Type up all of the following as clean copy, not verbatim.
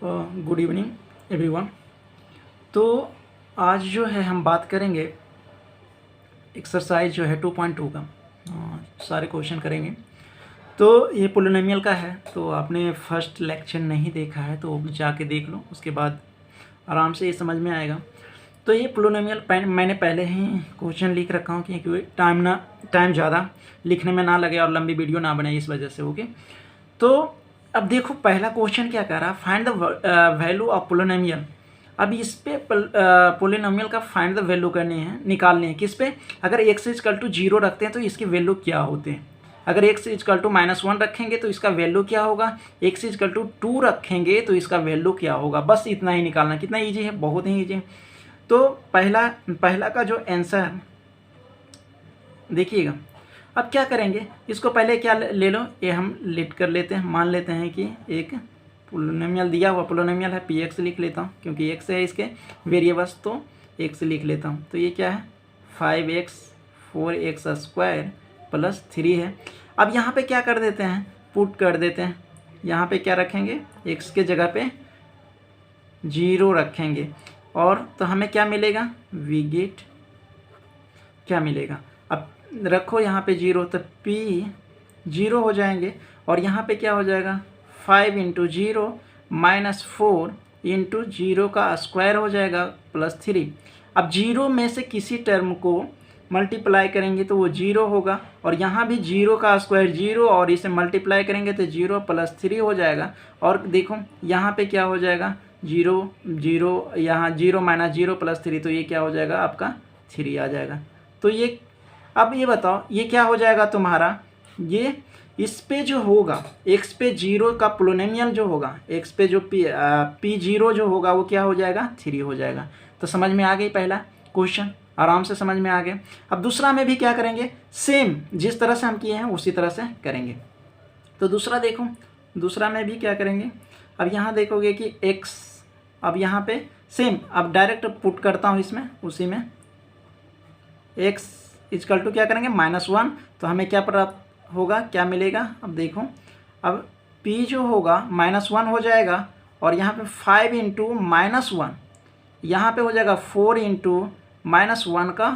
Good evening everyone. तो आज जो है हम बात करेंगे एक्सरसाइज जो है 2.2 का। सारे क्वेश्चन करेंगे। तो ये पोलिनोमियल का है, तो आपने फर्स्ट लेक्चर नहीं देखा है तो जाके देख लो, उसके बाद आराम से ये समझ में आएगा। तो ये पोलिनोमियल मैंने पहले ही क्वेश्चन लिख रखा हूँ क्योंकि टाइम ज़्यादा लिखने में ना लगे और लंबी वीडियो ना बने, इस वजह से। ओके, तो अब देखो पहला क्वेश्चन क्या कर रहा है, find the value of polynomial. अब इस पे पोलिनोमियल का फाइंड द वैल्यू निकालने हैं। किस पे? अगर x इक्वल टू 0 रखते हैं तो इसके वैल्यू क्या होते हैं। अगर x इक्वल टू -1 रखेंगे तो इसका वैल्यू क्या होगा, x इक्वल टू 2 रखेंगे तो इसका वैल्यू क्या होगा। बस इतना ही निकालना। कितना ईजी है, बहुत ही ईजी है। तो पहला का जो आंसर देखिएगा। अब क्या करेंगे, इसको पहले क्या ले लो, ये हम लेट कर लेते हैं। मान लेते हैं कि एक पोलिनोमियल दिया हुआ पोलिनोमियल है, px लिख लेता हूँ क्योंकि x है इसके वेरिएबल्स, तो x लिख लेता हूँ। तो ये क्या है, 5x 4x² प्लस 3 है। अब यहाँ पे क्या कर देते हैं, पुट कर देते हैं। यहाँ पे क्या रखेंगे, x के जगह पे 0 रखेंगे और तो हमें क्या मिलेगा, वी गेट क्या मिलेगा। अब रखो यहाँ पे 0 तो p 0 हो जाएंगे और यहाँ पे क्या हो जाएगा, 5 × 0 -4 × 0 का स्क्वायर हो जाएगा प्लस 3। अब 0 में से किसी टर्म को मल्टीप्लाई करेंगे तो वो 0 होगा और यहाँ भी 0 का स्क्वायर 0 और इसे मल्टीप्लाई करेंगे तो 0 + 3 हो जाएगा। और देखो यहाँ पे क्या हो जाएगा, 0 0, यहाँ 0 - 0 + 3, तो ये क्या हो जाएगा आपका 3 आ जाएगा। तो ये अब ये बताओ ये क्या हो जाएगा तुम्हारा, ये इस पे जो होगा x पे 0 का पोलिनोमियल जो होगा, x पे जो p0 जो होगा वो क्या हो जाएगा, 3 हो जाएगा। तो समझ में आ गई पहला क्वेश्चन, आराम से समझ में आ गया। अब दूसरा में भी क्या करेंगे, सेम जिस तरह से हम किए हैं उसी तरह से करेंगे। तो दूसरा देखो, दूसरा में भी क्या करेंगे। अब यहाँ देखोगे कि x, अब यहाँ पे सेम, अब डायरेक्ट पुट करता हूँ इसमें, उसी में x इक्वल टू क्या करेंगे, -1, तो हमें क्या प्राप्त होगा, क्या मिलेगा। अब देखो, अब p जो होगा -1 हो जाएगा और यहाँ पे 5 × -1, यहाँ पे हो जाएगा 4 × -1 का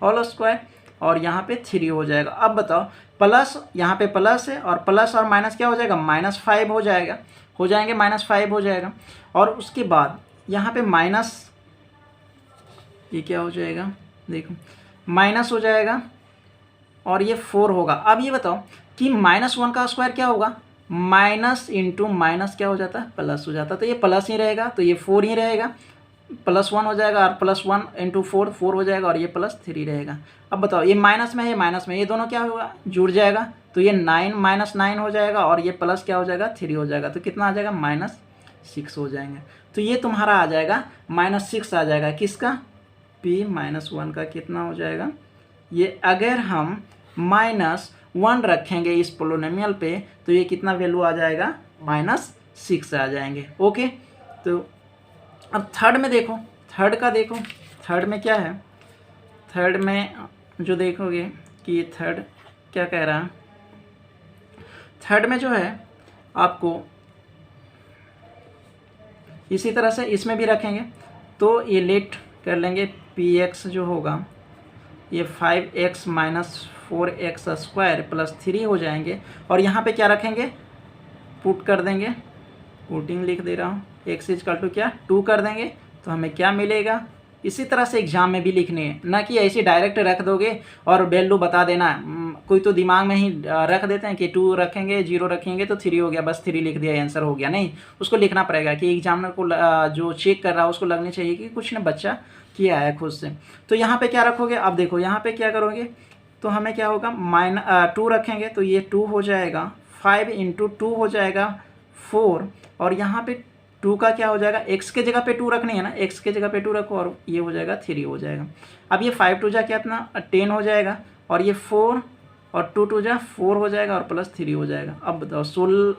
होल स्क्वायर और यहाँ पे 3 हो जाएगा। अब बताओ प्लस, यहाँ पे प्लस है और प्लस और माइनस क्या हो जाएगा, -5 हो जाएगा, हो जाएंगे -5 हो जाएगा। और उसके बाद यहाँ पे माइनस, ये क्या हो जाएगा, देखो माइनस हो जाएगा और ये 4 होगा। अब ये बताओ कि -1 का स्क्वायर क्या होगा, माइनस इंटू माइनस क्या हो जाता है, प्लस हो जाता है। तो ये प्लस ही रहेगा, तो ये 4 ही रहेगा, +1 हो जाएगा और +1 × 4 4 हो जाएगा और ये +3 रहेगा। अब बताओ ये माइनस में है, माइनस में, ये दोनों क्या होगा, जुड़ जाएगा। तो ये 9 - 9 हो जाएगा और ये प्लस क्या हो जाएगा, 3 हो जाएगा। तो कितना आ जाएगा, -6 हो जाएंगे। तो ये तुम्हारा आ जाएगा -6 आ जाएगा, किसका, p-1 का। कितना हो जाएगा ये, अगर हम -1 रखेंगे इस पोलिनोमियल पे तो ये कितना वैल्यू आ जाएगा, -6 आ जाएंगे। ओके, तो अब थर्ड में देखो, थर्ड का देखो, थर्ड में क्या है, थर्ड में जो देखोगे कि थर्ड क्या कह रहा है, थर्ड में जो है आपको इसी तरह से इसमें भी रखेंगे। तो ये लेट कर लेंगे, px जो होगा ये 5x - 4x² प्लस 3 हो जाएंगे और यहाँ पे क्या रखेंगे, पुट कर देंगे, पुटिंग लिख दे रहा हूँ, x इक्वल टू क्या 2 कर देंगे तो हमें क्या मिलेगा। इसी तरह से एग्जाम में भी लिखनी है, ना कि ऐसे डायरेक्ट रख दोगे और वैल्यू बता देना। कोई तो दिमाग में ही रख देते हैं कि 2 रखेंगे, 0 रखेंगे तो 3 हो गया, बस 3 लिख दिया, आंसर हो गया। नहीं, उसको लिखना पड़ेगा कि एग्जामिनर को जो चेक कर रहा है उसको लगनी चाहिए कि कुछ ना बच्चा किया है खुद से। तो यहाँ पे क्या रखोगे, अब देखो यहाँ पे क्या करोगे, तो हमें क्या होगा, -2 रखेंगे तो ये 2 हो जाएगा, 5 × 2 हो जाएगा 4 और यहाँ पे 2 का क्या हो जाएगा, x के जगह पे 2 रखनी है ना, x के जगह पे 2 रखो और ये हो जाएगा 3 हो जाएगा। अब ये 5 2 जा क्या अपना 10 हो जाएगा और ये 4 और 2 2 जा 4 हो जाएगा और प्लस 3 हो जाएगा। अब बताओ 16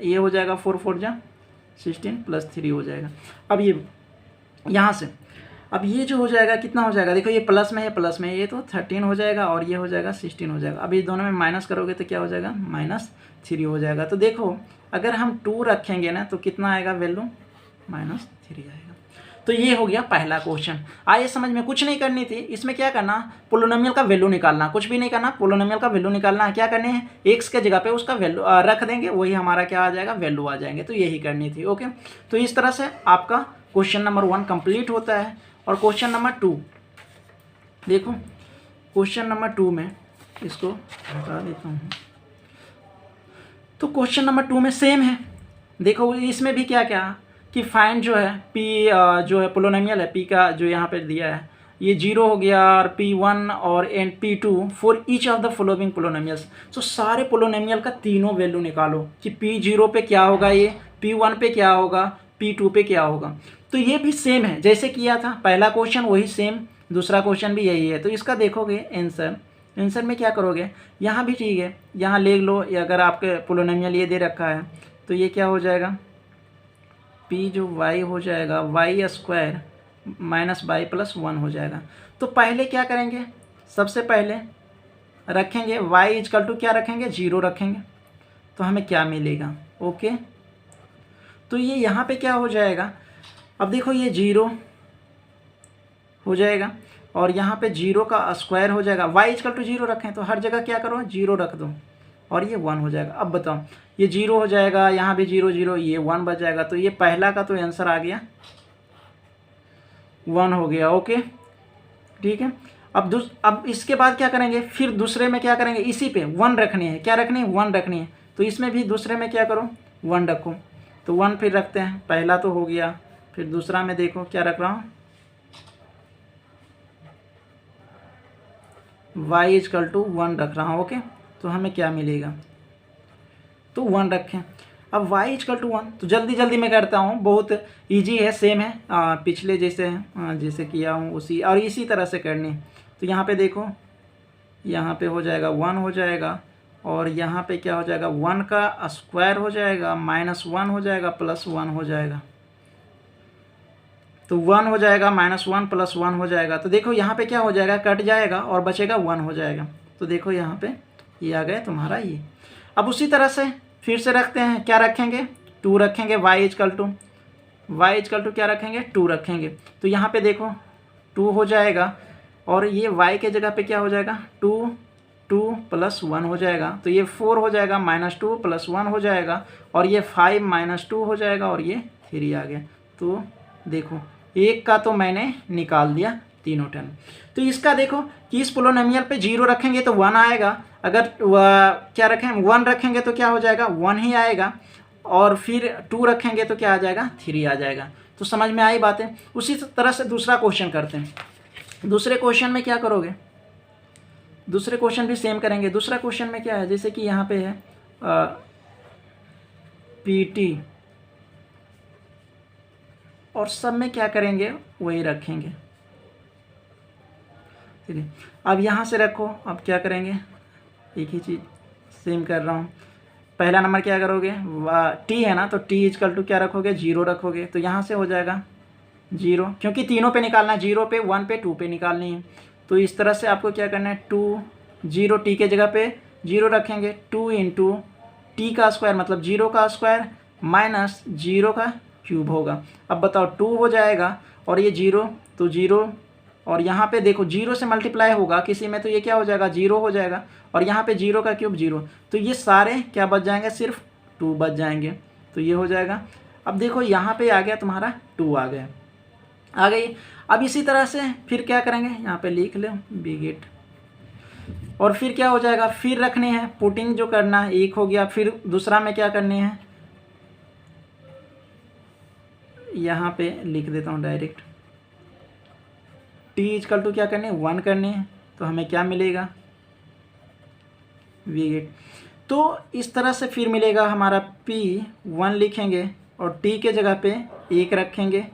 ये हो जाएगा, 4 4 जा 16 प्लस 3 हो जाएगा। अब ये यहाँ से अब ये जो हो जाएगा कितना हो जाएगा, देखो ये प्लस में है, प्लस में ये तो 13 हो जाएगा और ये हो जाएगा 16 हो जाएगा। अब ये दोनों में माइनस करोगे तो क्या हो जाएगा, -3 हो जाएगा। तो देखो अगर हम 2 रखेंगे ना तो कितना आएगा वैल्यू, -3 आएगा। तो ये हो गया पहला क्वेश्चन। आइए समझ में, कुछ नहीं करनी थी इसमें, क्या करना, पोलिनोमियल का वैल्यू निकालना, कुछ भी नहीं करना, पोलिनोमियल का वैल्यू निकालना है। क्या करने हैं, एक्स के जगह पे उसका वैल्यू रख देंगे, वही हमारा क्या आ जाएगा, वैल्यू आ जाएंगे। तो यही करनी थी। ओके, तो इस तरह से आपका क्वेश्चन नंबर 1 कंप्लीट होता है। और क्वेश्चन नंबर 2 देखो, क्वेश्चन नंबर 2 में इसको हटा देता हूँ। तो क्वेश्चन नंबर 2 में सेम है। देखो इसमें भी क्या क्या कि फाइंड जो है पी जो है पोलिनोमियल है, पी का जो यहाँ पे दिया है ये 0 हो गया, और P1 और and P2 for each of the following polynomials. तो सारे पोलिनोमियल का तीनों वैल्यू निकालो कि P0 पे क्या होगा, ये P1 पे क्या होगा, P2 पे क्या होगा। तो ये भी सेम है जैसे किया था पहला क्वेश्चन, वही सेम दूसरा क्वेश्चन भी यही है। तो इसका देखोगे आंसर में क्या करोगे, यहाँ भी ठीक है, यहाँ ले लो, या अगर आपके पोलिनोमियल ये दे रखा है तो ये क्या हो जाएगा, P जो y हो जाएगा y² माइनस y प्लस 1 हो जाएगा। तो पहले क्या करेंगे, सबसे पहले रखेंगे y इजकल टू क्या रखेंगे, 0 रखेंगे। तो हमें क्या मिलेगा, ओके। तो ये यहाँ पे क्या हो जाएगा, अब देखो ये 0 हो जाएगा और यहाँ पे 0 का स्क्वायर हो जाएगा। y इजकल टू 0 रखें तो हर जगह क्या करो, 0 रख दो और ये 1 हो जाएगा। अब बताओ ये 0 हो जाएगा, यहाँ भी 0 0, ये 1 बच जाएगा। तो ये पहला का तो आंसर आ गया 1 हो गया। ओके ठीक है। अब इसके बाद क्या करेंगे, फिर दूसरे में क्या करेंगे, इसी पे 1 रखनी है, क्या रखनी है, 1 रखनी है। तो इसमें भी दूसरे में क्या करो, 1 रखो। तो 1 फिर रखते हैं, पहला तो हो गया, फिर दूसरा में देखो क्या रख रहा हूँ, y इजकल टू 1 रख रहा हूँ। ओके, तो हमें क्या मिलेगा, तो 1 रखें। अब y इजकल टू 1, तो जल्दी जल्दी मैं करता हूँ, बहुत इजी है, सेम है पिछले जैसे किया हूँ उसी, और इसी तरह से करनी। तो यहाँ पे देखो, यहाँ पे हो जाएगा 1 हो जाएगा, और यहाँ पे क्या हो जाएगा, 1 का स्क्वायर हो जाएगा, -1 हो जाएगा, +1 हो जाएगा। तो 1 हो जाएगा, -1 + 1 हो जाएगा। तो देखो यहाँ पे क्या हो जाएगा, कट जाएगा और बचेगा 1 हो जाएगा। तो देखो यहाँ पे ये आ गया तुम्हारा ये। अब उसी तरह से फिर से रखते हैं, क्या रखेंगे, 2 रखेंगे, y इजकल टू क्या रखेंगे, 2 रखेंगे। तो यहाँ पे देखो 2 हो जाएगा, और ये y के जगह पे क्या हो जाएगा, 2 + 1 हो जाएगा। तो ये 4 हो जाएगा, -2 + 1 हो जाएगा, और ये 5 - 2 हो जाएगा, और ये 3 आ गया। तो देखो एक का तो मैंने निकाल दिया तीनों टर्म। तो इसका देखो कि इस पोलिनोमियल पे 0 रखेंगे तो 1 आएगा, अगर क्या रखें, 1 रखेंगे तो क्या हो जाएगा, 1 ही आएगा, और फिर 2 रखेंगे तो क्या आ जाएगा, 3 आ जाएगा। तो समझ में आई बातें। उसी तरह से दूसरा क्वेश्चन करते हैं। दूसरे क्वेश्चन में क्या करोगे, दूसरे क्वेश्चन भी सेम करेंगे। दूसरा क्वेश्चन में क्या है, जैसे कि यहाँ पे है PT, और सब में क्या करेंगे, वही रखेंगे। ठीक है, अब यहाँ से रखो, अब क्या करेंगे, एक ही चीज़ सेम कर रहा हूँ। पहला नंबर क्या करोगे, t है ना, तो t इजकल टू क्या रखोगे, 0 रखोगे। तो यहाँ से हो जाएगा 0, क्योंकि तीनों पे निकालना है, 0 पे, 1 पे, 2 पे निकालनी है। तो इस तरह से आपको क्या करना है, 2 0 t के जगह पे 0 रखेंगे, 2 × t का स्क्वायर मतलब 0 का स्क्वायर माइनस 0 का क्यूब होगा। अब बताओ 2 हो जाएगा, और ये 0 तो 0, और यहाँ पे देखो 0 से मल्टीप्लाई होगा किसी में, तो ये क्या हो जाएगा, 0 हो जाएगा, और यहाँ पे 0 का क्यूब 0। तो ये सारे क्या बच जाएंगे, सिर्फ 2 बच जाएंगे। तो ये हो जाएगा। अब देखो यहाँ पे आ गया तुम्हारा 2 आ गया, आ गई। अब इसी तरह से फिर क्या करेंगे, यहाँ पे लिख लो बिगेट, और फिर क्या हो जाएगा, फिर रखने हैं, पुटिंग जो करना है, 1 हो गया। फिर दूसरा में क्या करने हैं, यहाँ पे लिख देता हूँ डायरेक्ट, t इजकल टू क्या करने हैं, 1 करने हैं। तो हमें क्या मिलेगा, वीगेट। तो इस तरह से फिर मिलेगा हमारा p, 1 लिखेंगे, और t के जगह पे 1 रखेंगे,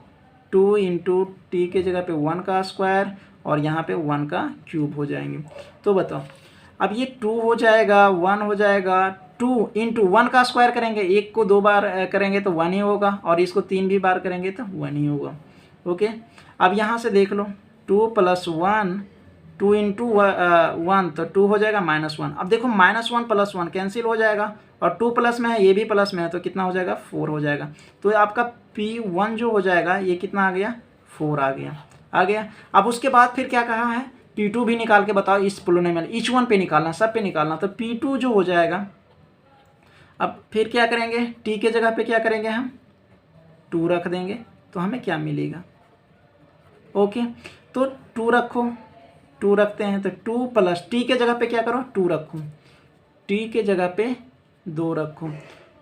2 × t के जगह पे 1 का स्क्वायर, और यहाँ पे 1 का क्यूब हो जाएंगे। तो बताओ, अब ये 2 हो जाएगा, 1 हो जाएगा, 2 × 1 का स्क्वायर करेंगे, 1 को 2 बार करेंगे तो 1 ही होगा, और इसको 3 भी बार करेंगे तो 1 ही होगा। ओके, अब यहाँ से देख लो 2 + 1, 2 × 1 तो 2 हो जाएगा -1। अब देखो -1 + 1 कैंसिल हो जाएगा और 2 प्लस में है, ये भी प्लस में है, तो कितना हो जाएगा 4 हो जाएगा। तो आपका P1 जो हो जाएगा ये कितना आ गया 4 आ गया। अब उसके बाद फिर क्या कहा है P2 भी निकाल के बताओ इस पोलिनोमियल, ईच वन पे निकालना, सब पे निकालना। तो P2 जो हो जाएगा, अब फिर क्या करेंगे T के जगह पे क्या करेंगे हम 2 रख देंगे, तो हमें क्या मिलेगा। ओके, तो 2 रखो, 2 रखते हैं तो 2 प्लस T के जगह पे क्या करो 2 रखो, T के जगह पे 2 रखो,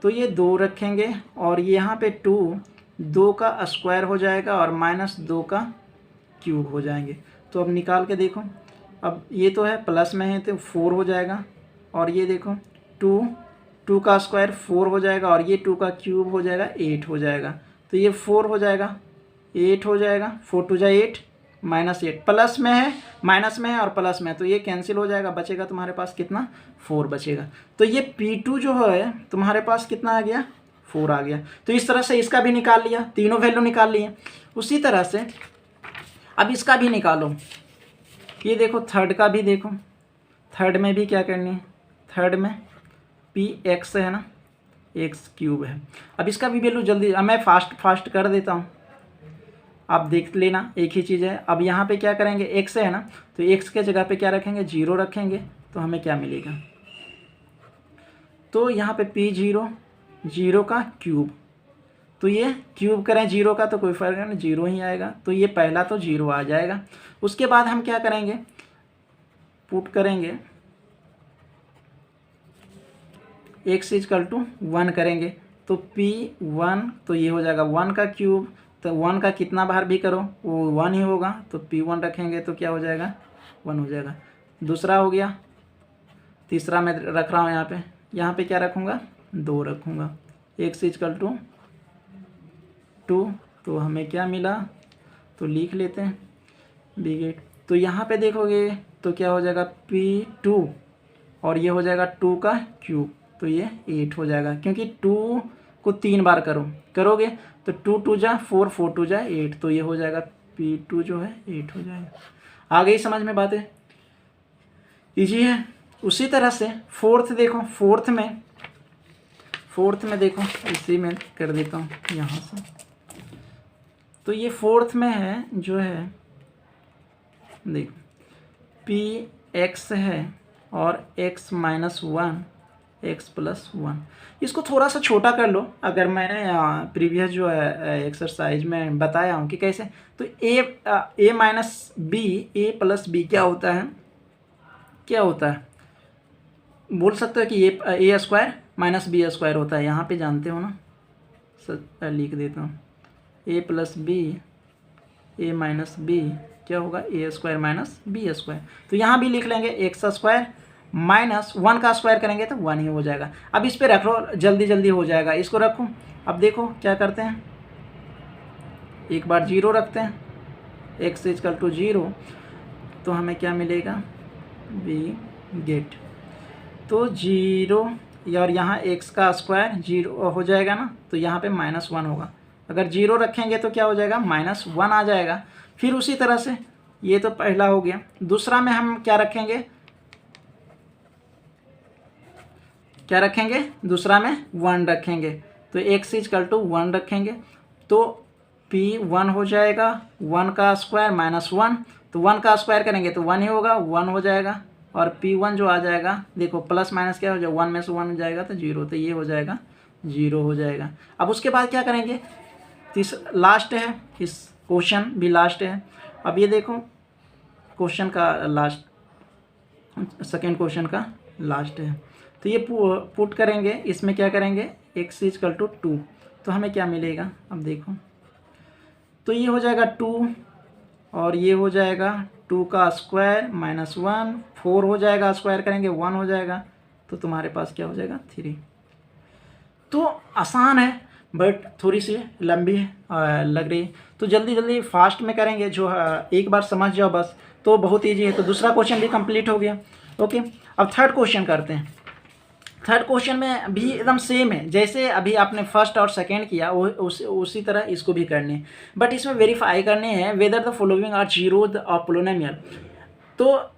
तो ये 2 रखेंगे और यहाँ पे 2 का स्क्वायर हो जाएगा और -2 का क्यूब हो जाएंगे। तो अब निकाल के देखो, अब ये तो है प्लस में है तो 4 हो जाएगा और ये देखो 2 का स्क्वायर 4 हो जाएगा और ये 2 का क्यूब हो जाएगा 8 हो जाएगा। तो ये 4 हो जाएगा 8 हो जाएगा, 4 2 8 -8, प्लस में है माइनस में है और प्लस में है, तो ये कैंसिल हो जाएगा, बचेगा तुम्हारे पास कितना 4 बचेगा। तो ये P2 जो है तुम्हारे पास कितना आ गया 4 आ गया। तो इस तरह से इसका भी निकाल लिया, तीनों वैल्यू निकाल लिए। उसी तरह से अब इसका भी निकालो, ये देखो थर्ड का भी देखो, थर्ड में भी क्या करनी है, थर्ड में Px है ना, x³ है। अब इसका भी वैल्यू जल्दी, अब मैं फास्ट कर देता हूँ, आप देख लेना, एक ही चीज़ है। अब यहाँ पे क्या करेंगे x है ना, तो x के जगह पे क्या रखेंगे 0 रखेंगे, तो हमें क्या मिलेगा, तो यहाँ पे P0 0 का क्यूब, तो ये क्यूब करें 0 का तो कोई फर्क नहीं, 0 ही आएगा, तो ये पहला तो 0 आ जाएगा। उसके बाद हम क्या करेंगे पुट करेंगे x = 1 करेंगे, तो P1 तो ये हो जाएगा 1 का क्यूब, तो 1 का कितना बार भी करो वो 1 ही होगा, तो P1 रखेंगे तो क्या हो जाएगा 1 हो जाएगा। दूसरा हो गया, तीसरा मैं रख रहा हूँ यहाँ पे क्या रखूँगा 2 रखूँगा, x = 2, तो हमें क्या मिला, तो लिख लेते हैं बिगेट। तो यहाँ पे देखोगे तो क्या हो जाएगा P2 और ये हो जाएगा 2 का क्यूब, तो ये 8 हो जाएगा, क्योंकि 2 को 3 बार करोगे तो 2 2 जा 4, 4 2 जा 8, तो ये हो जाएगा P2 जो है 8 हो जाएगा। आ गई समझ में बातें, इजी है। उसी तरह से फोर्थ देखो, फोर्थ में देखो, इसी में कर देता हूँ यहाँ से। तो ये फोर्थ में है जो है देखो Px है और x - 1 x + 1, इसको थोड़ा सा छोटा कर लो। अगर मैंने प्रीवियस जो है एक्सरसाइज में बताया हूँ कि कैसे, तो a + b क्या होता है बोल सकते हो कि a² - b² होता है, यहाँ पे जानते हो ना, लिख देता हूँ a + b a - b क्या होगा a² - b²। तो यहाँ भी लिख लेंगे x² - 1 का स्क्वायर करेंगे तो 1 ही हो जाएगा। अब इस पे रख लो, जल्दी हो जाएगा, इसको रखो। अब देखो क्या करते हैं, एक बार 0 रखते हैं, x = 0, तो हमें क्या मिलेगा बी गेट, तो 0 और यहाँ x का स्क्वायर 0 हो जाएगा ना, तो यहाँ पे -1 होगा। अगर 0 रखेंगे तो क्या हो जाएगा -1 आ जाएगा। फिर उसी तरह से ये तो पहला हो गया, दूसरा में हम क्या रखेंगे दूसरा में 1 रखेंगे, तो x = 1 रखेंगे, तो P1 हो जाएगा 1 का स्क्वायर -1, तो 1 का स्क्वायर करेंगे तो 1 ही होगा, 1 हो जाएगा। और P1 जो आ जाएगा देखो प्लस माइनस क्या हो जाएगा, 1 में से 1 जाएगा तो 0, तो ये हो जाएगा 0 हो जाएगा। अब उसके बाद क्या करेंगे, लास्ट है, इस क्वेश्चन भी लास्ट है। अब ये देखो क्वेश्चन का लास्ट, सेकेंड क्वेश्चन का लास्ट है, तो ये पुट करेंगे, इसमें क्या करेंगे x = 2, तो हमें क्या मिलेगा, अब देखो तो ये हो जाएगा 2 और ये हो जाएगा 2 का स्क्वायर -1, 4 हो जाएगा, स्क्वायर करेंगे 1 हो जाएगा, तो तुम्हारे पास क्या हो जाएगा 3। तो आसान है बट थोड़ी सी लंबी लग रही है, तो जल्दी फास्ट में करेंगे, जो एक बार समझ जाओ बस, तो बहुत ईजी है। तो दूसरा क्वेश्चन भी कंप्लीट हो गया। ओके, अब थर्ड क्वेश्चन करते हैं। थर्ड क्वेश्चन में भी एकदम सेम है, जैसे अभी आपने फर्स्ट और सेकेंड किया उसी तरह इसको भी करने, बट इसमें वेरीफाई करने हैं whether the following are zero of polynomial to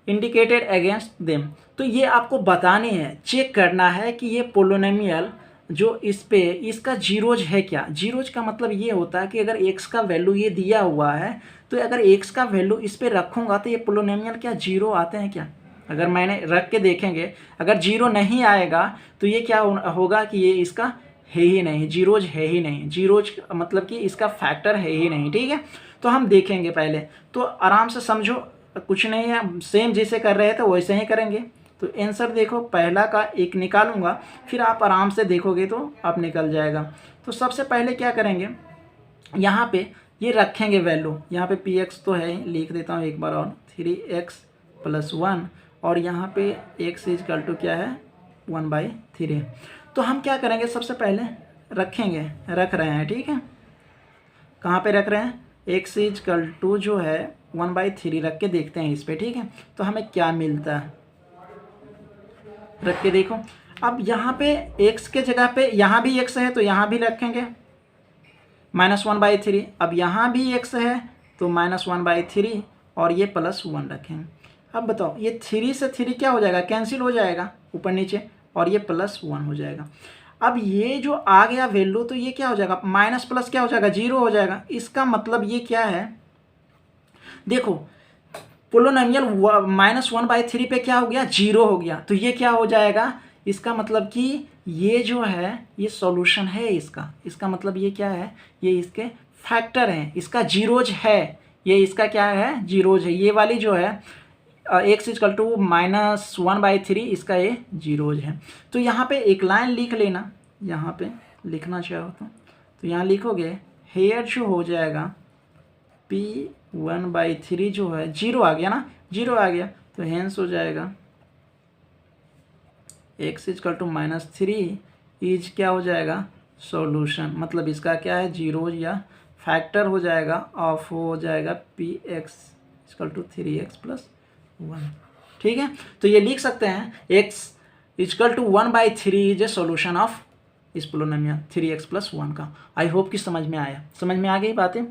indicated against them. तो ये आपको बताने हैं, चेक करना है कि ये पोलोनोमियल जो इस पे इसका जीरोज है क्या। जीरोज का मतलब ये होता है कि अगर एक्स का वैल्यू ये दिया हुआ है तो अगर एक्स का वैल्यू इस पे रखूँगा तो ये पोलोनोमियल क्या जीरो आते हैं क्या। अगर मैंने रख के देखेंगे अगर जीरो नहीं आएगा तो ये क्या होगा कि ये इसका है ही नहीं, जीरोज है ही नहीं, जीरोज मतलब कि इसका फैक्टर है ही नहीं। ठीक है, तो हम देखेंगे पहले, तो आराम से समझो, कुछ नहीं है, सेम जैसे कर रहे थे वैसे ही करेंगे। तो आंसर देखो, पहला का एक निकालूंगा, फिर आप आराम से देखोगे तो आप निकल जाएगा। तो सबसे पहले क्या करेंगे, यहाँ पे ये रखेंगे वैल्यू, यहाँ पे पी एक्स तो है, लिख देता हूँ एक बार और, 3x + 1 और यहाँ पे x इक्वल टू क्या है 1/3। तो हम क्या करेंगे, सबसे पहले रखेंगे, रख रहे हैं, ठीक है, कहाँ पे रख रहे हैं, x इक्वल टू जो है 1/3 रख के देखते हैं इस पर। ठीक है, तो हमें क्या मिलता है, रख के देखो। अब यहाँ पे x के जगह पे यहाँ भी x है तो यहाँ भी रखेंगे -1/3। अब यहाँ भी x है तो -1/3 और ये +1 रखेंगे। अब बताओ, ये 3 से 3 क्या हो जाएगा, कैंसिल हो जाएगा ऊपर नीचे, और ये +1 हो जाएगा। अब ये जो आ गया वैल्यू तो ये क्या हो जाएगा, माइनस प्लस क्या हो जाएगा, 0 हो जाएगा। इसका मतलब ये क्या है, देखो पोलोनोमियल -1/3 पे क्या हो गया, 0 हो गया, तो ये क्या हो जाएगा, इसका मतलब कि ये जो है ये सॉल्यूशन है इसका। इसका मतलब ये क्या है, ये इसके फैक्टर हैं, इसका जीरोज है, ये इसका क्या है, जीरोज है। ये वाली जो है x इक्वल टू -1/3 इसका ये जीरोज है। तो यहाँ पे एक लाइन लिख लेना, यहाँ पे लिखना चाहो तो यहाँ लिखोगे, हेयर जो हो जाएगा p1/3 जो है 0 आ गया ना, 0 आ गया, तो हेंस हो जाएगा x इक्वल टू -3 इज क्या हो जाएगा, सॉल्यूशन, मतलब इसका क्या है, जीरोज या फैक्टर हो जाएगा, ऑफ हो जाएगा px इक्वल टू 3x + 1। ठीक है, तो ये लिख सकते हैं x equal to 1/3 is a solution of इस पोलोनोमियल 3x + 1 का। आई होप कि समझ में आया, समझ में आ गई बातें।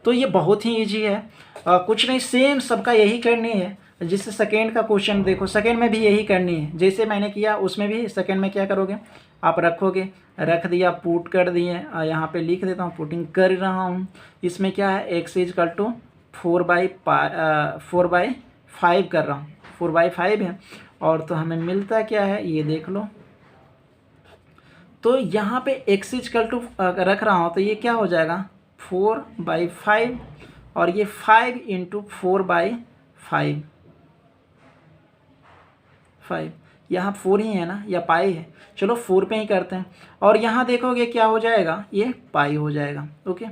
तो ये बहुत ही ईजी है, कुछ नहीं, सेम सबका यही करनी है। जिससे सेकेंड का क्वेश्चन देखो, सेकेंड में भी यही करनी है, जैसे मैंने किया उसमें भी सेकेंड में क्या करोगे, आप रखोगे, रख दिया, पुट कर दिए, यहाँ पे लिख देता हूँ, पुटिंग कर रहा हूँ। इसमें क्या है, x इक्वल टू 4/5 कर रहा हूँ, 4/5 है, और तो हमें मिलता क्या है ये देख लो। तो यहाँ पे x इक्वल टू रख रहा हूँ तो ये क्या हो जाएगा, 4/5, और ये 5 × 4/5, यहाँ 4 ही है ना, या पाई है, चलो 4 पे ही करते हैं, और यहाँ देखोगे क्या हो जाएगा, ये पाई हो जाएगा। ओके,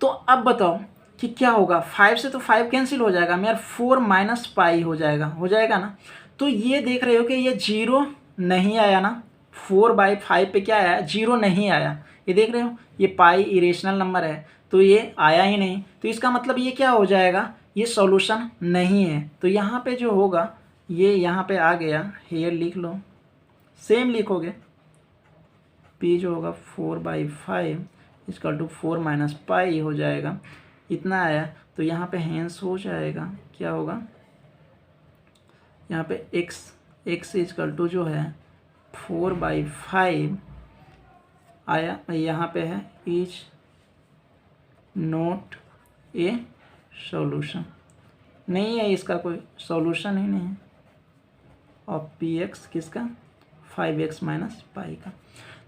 तो अब बताओ कि क्या होगा, 5 से तो 5 कैंसिल हो जाएगा यार, 4 - पाई हो जाएगा ना। तो ये देख रहे हो कि ये 0 नहीं आया ना, 4/5 पे क्या आया, 0 नहीं आया, ये देख रहे हो, ये पाई इरेशनल नंबर है तो ये आया ही नहीं, तो इसका मतलब ये क्या हो जाएगा, ये सॉल्यूशन नहीं है। तो यहाँ पे जो होगा ये यहाँ पे आ गया, हेयर लिख लो, सेम लिखोगे, p जो होगा 4/5 इक्वल टू 4 - पाई हो जाएगा, इतना आया, तो यहाँ पे हेंस हो जाएगा, क्या होगा, यहाँ पे x इक्वल टू जो है 4/5 आया, यहाँ पे है इज नॉट ए सॉल्यूशन, नहीं है, इसका कोई सॉल्यूशन ही नहीं है, और px किसका, 5x - पाई का।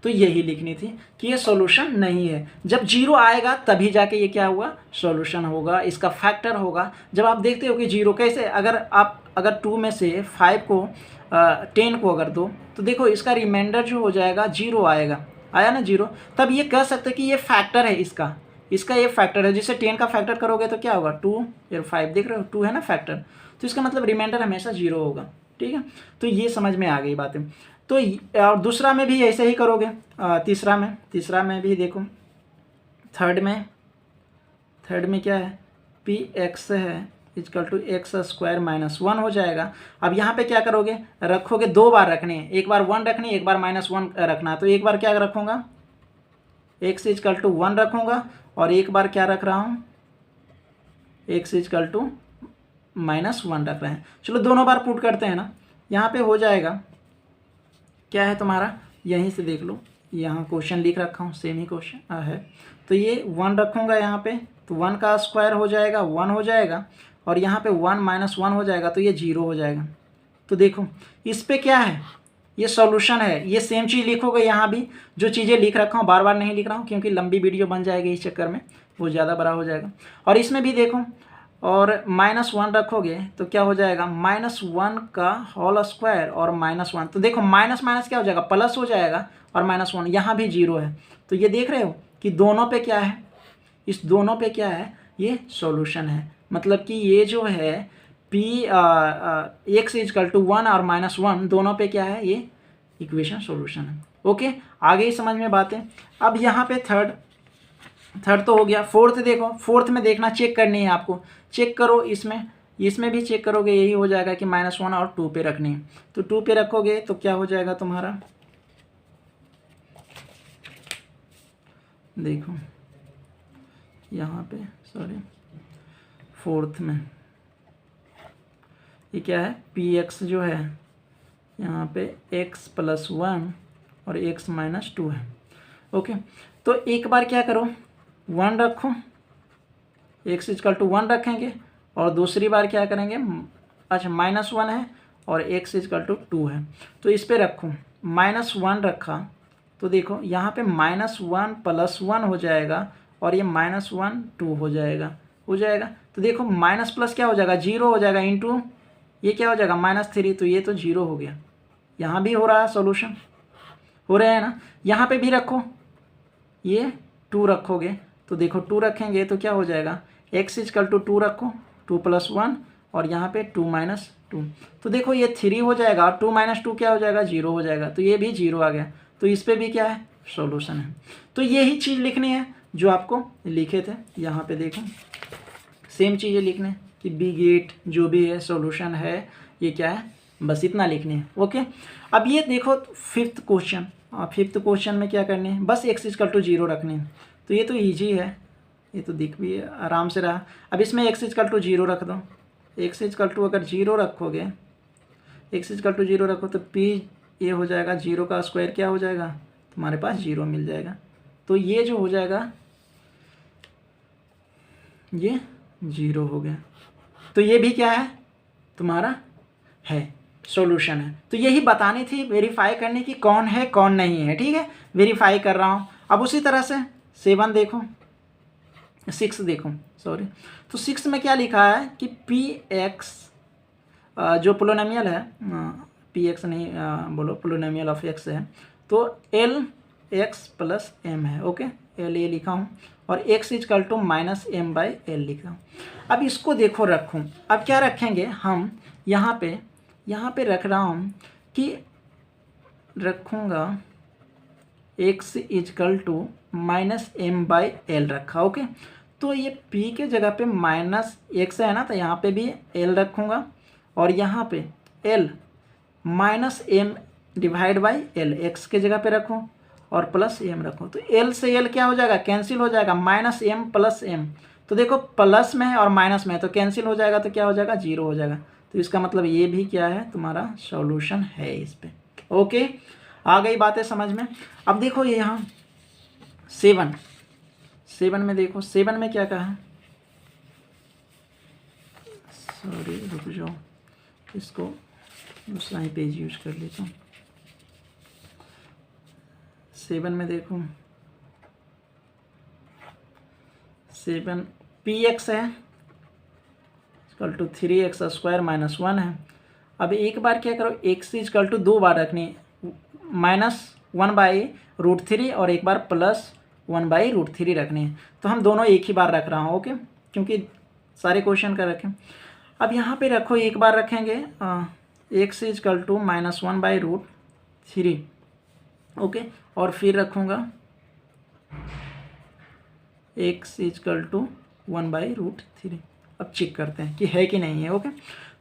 तो यही लिखनी थी कि ये सॉल्यूशन नहीं है। जब 0 आएगा तभी जाके ये क्या हुआ, सॉल्यूशन होगा, इसका फैक्टर होगा। जब आप देखते हो कि 0 कैसे, अगर 2 में से 5 को 10 को अगर दो तो देखो इसका रिमाइंडर जो हो जाएगा 0 आएगा, आया ना 0, तब ये कह सकते कि ये फैक्टर है, इसका ये फैक्टर है। जिससे 10 का फैक्टर करोगे तो क्या होगा, 2 या 5, देख रहे हो 2 है ना फैक्टर, तो इसका मतलब रिमाइंडर हमेशा 0 होगा। ठीक है, तो ये समझ में आ गई बातें। तो और दूसरा में भी ऐसे ही करोगे, तीसरा में भी देखो, थर्ड में क्या है, px है is equal to x square minus 1 हो जाएगा। अब यहाँ पे क्या करोगे, रखोगे, 2 बार रखने हैं, एक बार 1 रखनी, एक बार -1 रखना। तो एक बार क्या रखूँगा, एक्स इजकल टू 1 रखूँगा और एक बार क्या रख रहा हूँ, एक्स इजकल टू -1 रख रहे हैं। चलो दोनों बार पुट करते हैं ना, यहाँ पे हो जाएगा क्या है तुम्हारा, यहीं से देख लो, यहाँ क्वेश्चन लिख रखा हूँ, सेम ही क्वेश्चन है। तो ये 1 रखूँगा यहाँ पे, तो 1 का स्क्वायर हो जाएगा 1 हो जाएगा, और यहाँ पे 1 - 1 हो जाएगा, तो ये 0 हो जाएगा। तो देखो इस पे क्या है, ये सॉल्यूशन है। ये सेम चीज़ लिखोगे यहाँ भी, जो चीज़ें लिख रखा हूँ बार बार नहीं लिख रहा हूँ क्योंकि लंबी वीडियो बन जाएगी, इस चक्कर में वो ज़्यादा बड़ा हो जाएगा। और इसमें भी देखो, और -1 रखोगे तो क्या हो जाएगा, -1 का होल स्क्वायर और -1। तो देखो माइनस माइनस क्या हो जाएगा, प्लस हो जाएगा, और -1 यहाँ भी 0 है। तो ये देख रहे हो कि दोनों पे क्या है, इस दोनों पे क्या है, ये सॉल्यूशन है। मतलब कि ये जो है p x इजकल टू 1 और -1 दोनों पे क्या है, ये इक्वेशन सॉल्यूशन है। ओके, आगे ही समझ में बातें। अब यहाँ पे थर्ड तो हो गया। फोर्थ देखो, फोर्थ में देखना, चेक करनी है आपको, चेक करो, इसमें भी चेक करोगे, यही हो जाएगा कि -1 और 2 पे रखनी है। तो 2 पे रखोगे तो क्या हो जाएगा तुम्हारा, देखो यहाँ पे, सॉरी, फोर्थ में ये क्या है, px जो है यहाँ पे x + 1 और x - 2 है। ओके, तो एक बार क्या करो, 1 रखो, x इजकल टू 1 रखेंगे, और दूसरी बार क्या करेंगे, अच्छा -1 है और x इजकल टू 2 है, तो इस पे रखो, -1 रखा, तो देखो यहाँ पे -1 + 1 हो जाएगा, और ये -1 2 हो जाएगा, तो देखो माइनस प्लस क्या हो जाएगा, 0 हो जाएगा, इंटू ये क्या हो जाएगा -3, तो ये तो 0 हो गया। यहाँ भी हो रहा है सॉल्यूशन, हो रहे हैं ना। यहाँ पे भी रखो, ये 2 रखोगे, तो देखो 2 रखेंगे तो क्या हो जाएगा, x इजकल टू 2 रखो, 2 + 1, और यहाँ पे 2 - 2, तो देखो ये 3 हो जाएगा, और 2 - 2 क्या हो जाएगा, 0 हो जाएगा, तो ये भी 0 आ गया। तो इस पे भी क्या है, सॉल्यूशन है। तो यही चीज़ लिखनी है जो आपको लिखे थे, यहाँ पे देखो सेम चीज़ें लिखने कि बी गेट जो भी है सॉल्यूशन है, ये क्या है, बस इतना लिखने है। ओके, अब ये देखो फिफ्थ क्वेश्चन में क्या करने है, बस x इजकल टू 0 रखने हैं। तो ये तो ईजी है, ये तो दिख भी आराम से रहा। अब इसमें x इजकल टू 0 रख दो, x इजकल टू अगर 0 रखोगे, x इजकल टू 0 रखो तो p ये हो जाएगा, 0 का स्क्वायर क्या हो जाएगा, तुम्हारे पास 0 मिल जाएगा। तो ये जो हो जाएगा, ये 0 हो गया। तो ये भी क्या है, तुम्हारा है, सॉल्यूशन है। तो यही बतानी थी, वेरीफाई करने की कौन है कौन नहीं है। ठीक है, वेरीफाई कर रहा हूँ। अब उसी तरह से 7 देखो, 6 देखो, सॉरी, तो 6 में क्या लिखा है कि px जो पोलिनोमियल है, px नहीं बोलो, पोलिनोमियल ऑफ x है, तो lx + m है। ओके, l ये लिखा हूँ, और x इजकल टू -m/l लिखा हूँ। अब इसको देखो रखूँ, अब क्या रखेंगे हम, यहाँ पे रख रहा हूँ कि रखूँगा x इजकल टू -m/l रखा। ओके, तो ये p के जगह पे -x है ना, तो यहाँ पे भी l रखूँगा, और यहाँ पे l -m/l, x के जगह पे रखूँ और +m रखूँ, तो l से l क्या हो जाएगा, कैंसिल हो जाएगा, -m + m। तो देखो प्लस में है और माइनस में है, तो कैंसिल हो जाएगा, तो क्या हो जाएगा, 0 हो जाएगा। तो इसका मतलब ये भी क्या है, तुम्हारा सॉल्यूशन है इस पे। ओके, आ गई बातें समझ में। अब देखो ये यहाँ 7 में देखो, 7 में क्या कहा, सॉरी रुक जाओ, इसको दूसरा ही पेज यूज कर लेता हूँ। 7 में देखो, 7 px है इक्वल टू 3x स्क्वायर -1 है। अब एक बार क्या करो, x इक्वल टू 2 बार रखनी, -1/√3 और एक बार +1/√3 रखनी है। तो हम दोनों एक ही बार रख रहा हूँ। ओके, क्योंकि सारे क्वेश्चन का रखें। अब यहाँ पे रखो, एक बार रखेंगे x इक्वल टू -1/√3। ओके, और फिर रखूँगा x इक्वल टू 1/√3। अब चेक करते हैं कि है कि नहीं है। ओके,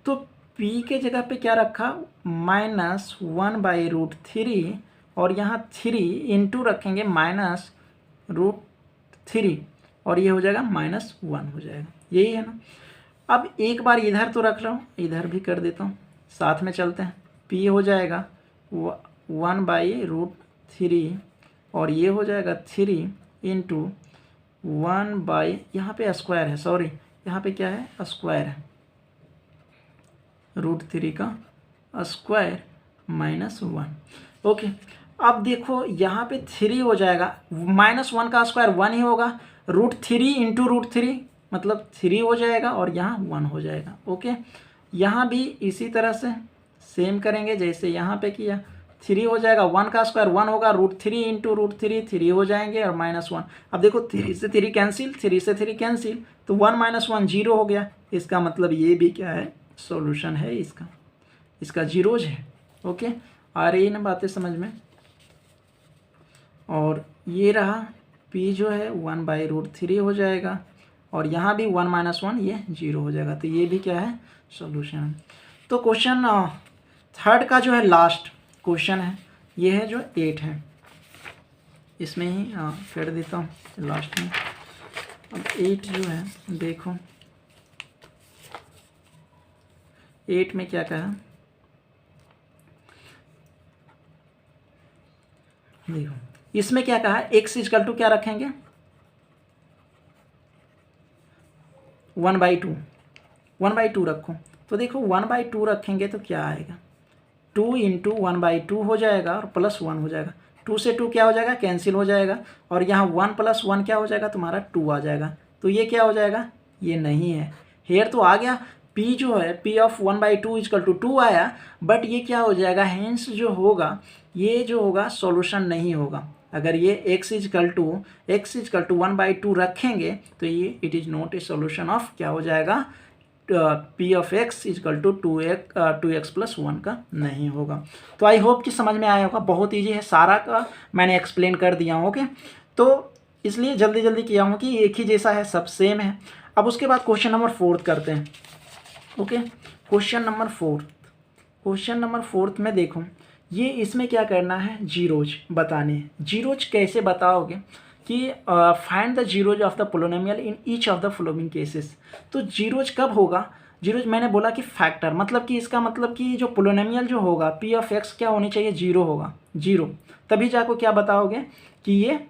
तो p के जगह पे क्या रखा, -1/√3 और यहाँ 3 इंटू रखेंगे -√3 और ये हो जाएगा -1 हो जाएगा, यही है ना। अब एक बार इधर तो रख रहा हूँ, इधर भी कर देता हूँ, साथ में चलते हैं। p हो जाएगा 1/√3 और ये हो जाएगा 3 इंटू 1 यहाँ पे स्क्वायर है, सॉरी यहाँ पे क्या है, स्क्वायर है, √3 का स्क्वायर -1। ओके, अब देखो यहाँ पे 3 हो जाएगा, -1 का स्क्वायर 1 ही होगा, √3 इंटू √3 मतलब 3 हो जाएगा और यहाँ 1 हो जाएगा। ओके, यहाँ भी इसी तरह से सेम करेंगे जैसे यहाँ पे किया, 3 हो जाएगा, 1 का स्क्वायर 1 होगा, √3 इंटू √3 3 हो जाएंगे और -1। अब देखो 3 से 3 कैंसिल, 3 से 3 कैंसिल, तो 1 - 1 0 हो गया। इसका मतलब ये भी क्या है, सॉल्यूशन है इसका जीरोज है। ओके, आ रही है ना बातें समझ में। और ये रहा p जो है 1/√3 हो जाएगा और यहाँ भी 1 - 1 ये 0 हो जाएगा, तो ये भी क्या है, सॉल्यूशन। तो क्वेश्चन थर्ड का जो है लास्ट क्वेश्चन है, ये है जो 8 है, इसमें ही कर देता हूँ लास्ट में। अब 8 जो है देखो, 8 में क्या कहा, देखो इसमें क्या कहा, x = क्या रखेंगे, 1/2 रखो। तो देखो 1/2 रखेंगे तो क्या आएगा, 2 इंटू 1/2 हो जाएगा और +1 हो जाएगा, 2 से 2 क्या हो जाएगा, कैंसिल हो जाएगा और यहाँ 1 + 1 क्या हो जाएगा, तुम्हारा 2 आ जाएगा। तो ये क्या हो जाएगा, ये नहीं है, हेयर तो आ गया, p जो है p ऑफ 1/2 = 2 आया, बट ये क्या हो जाएगा, हेंस जो होगा, ये जो होगा सॉल्यूशन नहीं होगा। अगर ये x = 1/2 रखेंगे तो ये it is not a solution of, क्या हो जाएगा, p ऑफ x = 2x + 1 का नहीं होगा। तो आई होप कि समझ में आया होगा, बहुत ईजी है, सारा का मैंने एक्सप्लेन कर दिया हूँ। ओके, तो इसलिए जल्दी जल्दी किया हूँ कि एक ही जैसा है, सब सेम है। अब उसके बाद क्वेश्चन नंबर 4 करते हैं। ओके, क्वेश्चन नंबर 4 में देखो, ये इसमें क्या करना है, जीरोज बताने हैं। जीरोज कैसे बताओगे कि find the zeros of the polynomial in each of the following cases. तो जीरोज कब होगा, जीरोज मैंने बोला कि फैक्टर, मतलब कि इसका मतलब कि जो पोलिनोमियल जो होगा p ऑफ x क्या होनी चाहिए, 0 होगा, 0, तभी जाको क्या बताओगे कि ये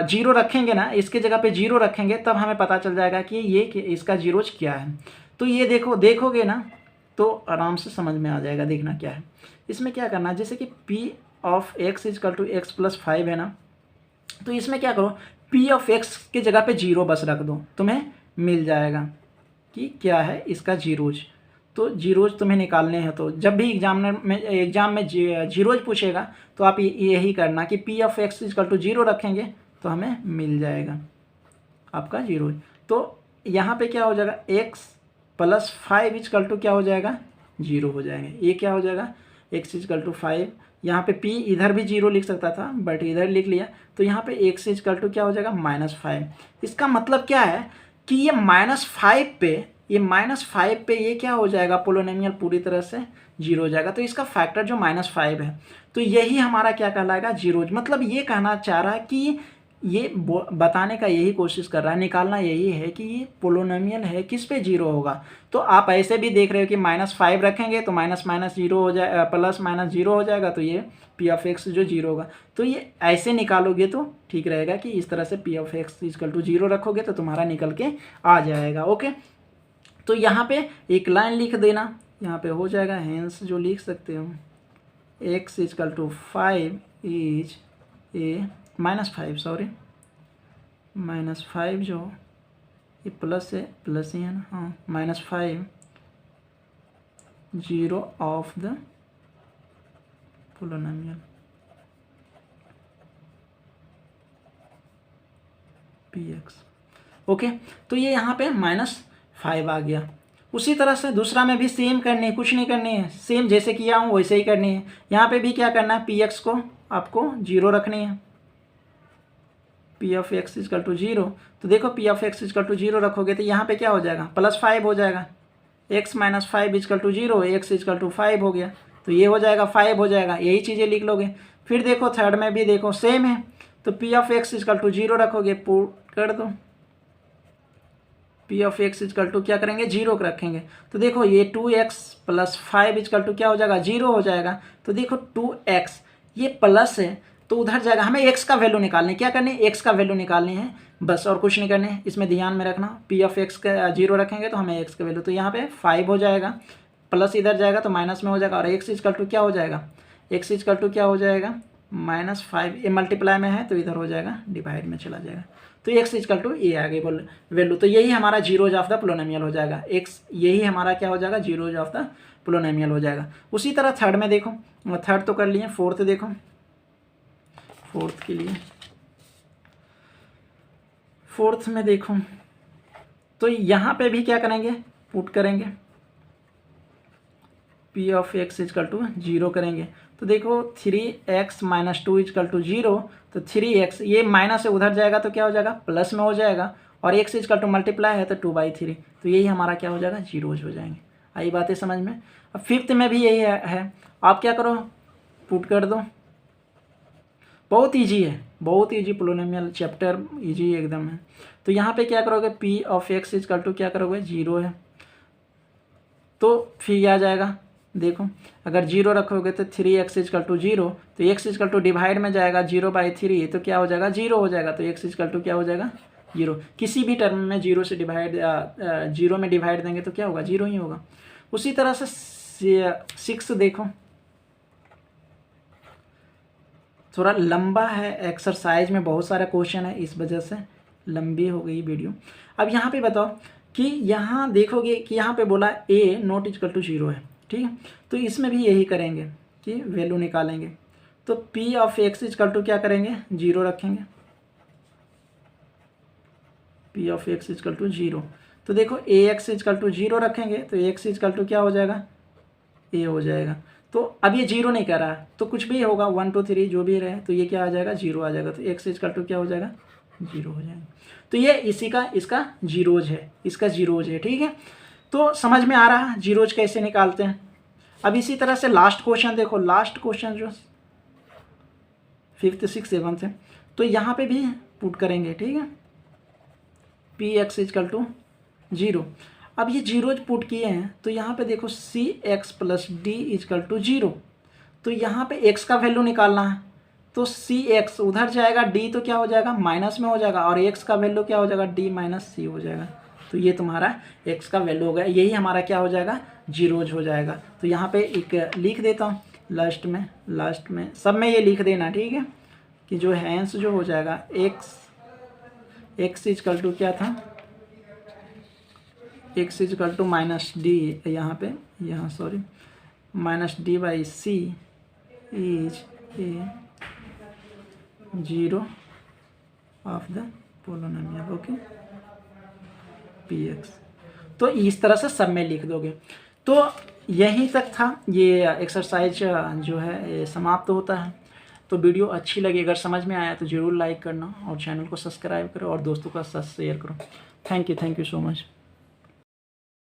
0 रखेंगे ना, इसके जगह पे 0 रखेंगे, तब हमें पता चल जाएगा कि ये इसका जीरोज क्या है। तो ये देखोगे ना तो आराम से समझ में आ जाएगा। देखना क्या है, इसमें क्या करना है, जैसे कि p ऑफ x = x + 5 है ना, तो इसमें क्या करो, p ऑफ x के जगह पे 0 बस रख दो, तुम्हें मिल जाएगा कि क्या है इसका जीरोज। तो जीरोज तुम्हें निकालने हैं, तो जब भी एग्जाम में जीरोज पूछेगा तो आप यही करना कि p ऑफ x = 0 रखेंगे तो हमें मिल जाएगा आपका जीरोज। तो यहाँ पे क्या हो जाएगा, x + 5 = क्या हो जाएगा, 0 हो जाएंगे। ये क्या हो जाएगा, x = 5, यहाँ पे p इधर भी 0 लिख सकता था बट इधर लिख लिया, तो यहाँ पे x = क्या हो जाएगा, -5। इसका मतलब क्या है कि ये -5 पे ये क्या हो जाएगा, पोलिनोमियल पूरी तरह से 0 हो जाएगा। तो इसका फैक्टर जो -5 है, तो यही हमारा क्या कहलाएगा, जीरोज। मतलब ये कहना चाह रहा है कि ये बताने का यही कोशिश कर रहा है, निकालना यही है कि ये पोलिनोमियल है किस पे 0 होगा। तो आप ऐसे भी देख रहे हो कि -5 रखेंगे तो -0 हो जाए, +-0 हो जाएगा, तो ये p ऑफ x जो 0 होगा। तो ये ऐसे निकालोगे तो ठीक रहेगा कि इस तरह से p ऑफ x = 0 रखोगे तो तुम्हारा निकल के आ जाएगा। ओके, तो यहाँ पे एक लाइन लिख देना, यहाँ पे हो जाएगा, हेंस जो लिख सकते हो x = 5 इज ए -5, सॉरी -5 जो ये प्लस है, प्लस ही है ना, हाँ, -5 0 of the polynomial px। Okay, तो ये यहाँ पे -5 आ गया। उसी तरह से दूसरा में भी सेम करनी है, कुछ नहीं करनी है, सेम जैसे किया हूँ वैसे ही करनी है। यहाँ पे भी क्या करना है, px को आपको 0 रखनी है, p of x is equal to 0, तो देखो p of x is equal to 0 रखोगे तो यहाँ पे क्या हो जाएगा, +5 हो जाएगा। x minus 5 is equal to 0, x is equal to 5 हो गया, तो ये हो जाएगा 5 हो जाएगा, यही चीज़ें लिख लोगे। फिर देखो थर्ड में भी देखो सेम है, तो p of x is equal to 0 रखोगे, पुट कर दो, p of x is equal to क्या करेंगे, 0 रखेंगे। तो देखो ये 2x + 5 इजकल टू क्या हो जाएगा, 0 हो जाएगा। तो देखो 2x ये प्लस है तो उधर जाएगा, हमें x का वैल्यू निकालनी, क्या करनी है, x का वैल्यू निकालनी है बस, और कुछ नहीं करने है। इसमें ध्यान में रखना, पी ऑफ एक्स का 0 रखेंगे तो हमें x का वैल्यू, तो यहाँ पे 5 हो जाएगा, प्लस इधर जाएगा तो माइनस में हो जाएगा, और x इजकल टू क्या हो जाएगा, x इजकल टू क्या हो जाएगा, -5, ये मल्टीप्लाई में है तो इधर हो जाएगा, डिवाइड में चला जाएगा, तो x इजकल टू ये आगे बोल वैल्यू, तो यही हमारा जीरोज ऑफ द पोलिनोमियल हो जाएगा, x यही हमारा क्या हो जाएगा, जीरोज ऑफ द पोलिनोमियल हो जाएगा। उसी तरह थर्ड में देखो, थर्ड तो कर लिए, फोर्थ देखो, फोर्थ के लिए, फोर्थ में देखो तो यहाँ पे भी क्या करेंगे, पुट करेंगे, p of x is equal to 0 करेंगे। तो देखो 3x - 2 इजकल टू 0, तो 3x ये माइनस से उधर जाएगा तो क्या हो जाएगा, प्लस में हो जाएगा, और x इजकल टू मल्टीप्लाई है तो 2/3, तो यही हमारा क्या हो जाएगा, जीरोज हो जाएंगे। आई बातें समझ में। अब फिफ्थ में भी यही है, आप क्या करो, पुट कर दो, बहुत ईजी है, बहुत ईजी, पोलिनोमियल चैप्टर ईजी एकदम है। तो यहाँ पे क्या करोगे, p of x is equal to क्या करोगे, 0 है, तो फिर क्या आ जाएगा, देखो अगर 0 रखोगे तो 3x इजकल टू 0, तो x इजकल टू डिवाइड में जाएगा 0/3, तो क्या हो जाएगा, 0 हो जाएगा, तो x इजकल टू क्या हो जाएगा, 0। किसी भी टर्म में 0 से डिवाइड 0 में डिवाइड देंगे तो क्या होगा, 0 ही होगा। उसी तरह से 6 देखो, थोड़ा लंबा है, एक्सरसाइज में बहुत सारा क्वेश्चन है, इस वजह से लंबी हो गई वीडियो। अब यहाँ पे बताओ कि यहाँ देखोगे कि यहाँ पे बोला a नॉट इजकल टू 0 है, ठीक है, तो इसमें भी यही करेंगे कि वैल्यू निकालेंगे। तो p of x is equal to क्या करेंगे, 0 रखेंगे, p of x is equal to 0, तो देखो ax इजकल टू 0 रखेंगे तो x इजकल टू क्या हो जाएगा, a हो जाएगा। तो अब ये 0 नहीं कर रहा है तो कुछ भी होगा, 1 2 3 जो भी रहे, तो ये क्या आ जाएगा, 0 आ जाएगा, तो x इजकल टू क्या हो जाएगा, 0 हो जाएगा। तो ये इसी का इसका जीरोज है, इसका जीरोज है, ठीक है। तो समझ में आ रहा है जीरोज कैसे निकालते हैं। अब इसी तरह से लास्ट क्वेश्चन देखो, लास्ट क्वेश्चन जो 5th 6th 7th है, तो यहाँ पे भी पुट करेंगे, ठीक है, पी एक्स इजकल टू 0। अब ये जीरोज पुट किए हैं तो यहाँ पे देखो cx + d इजकल टू 0, तो यहाँ पे x का वैल्यू निकालना है, तो cx उधर जाएगा, d तो क्या हो जाएगा, माइनस में हो जाएगा, और x का वैल्यू क्या हो जाएगा, d - c हो जाएगा, तो ये तुम्हारा x का वैल्यू हो गया, यही हमारा क्या हो जाएगा, जीरोज हो जाएगा। तो यहाँ पे एक लिख देता हूँ लास्ट में सब में ये लिख देना, ठीक है, कि जो हैंस जो हो जाएगा x इजकल टू क्या था, x इजकल टू -d, यहाँ sorry -d/c is a zero of the polynomial, okay, px। तो इस तरह से सब में लिख दोगे। तो यहीं तक था, ये एक्सरसाइज जो है ये समाप्त होता है। तो वीडियो अच्छी लगी, अगर समझ में आया तो ज़रूर लाइक करना, और चैनल को सब्सक्राइब करो, और दोस्तों का साथ शेयर करो। Thank you so much.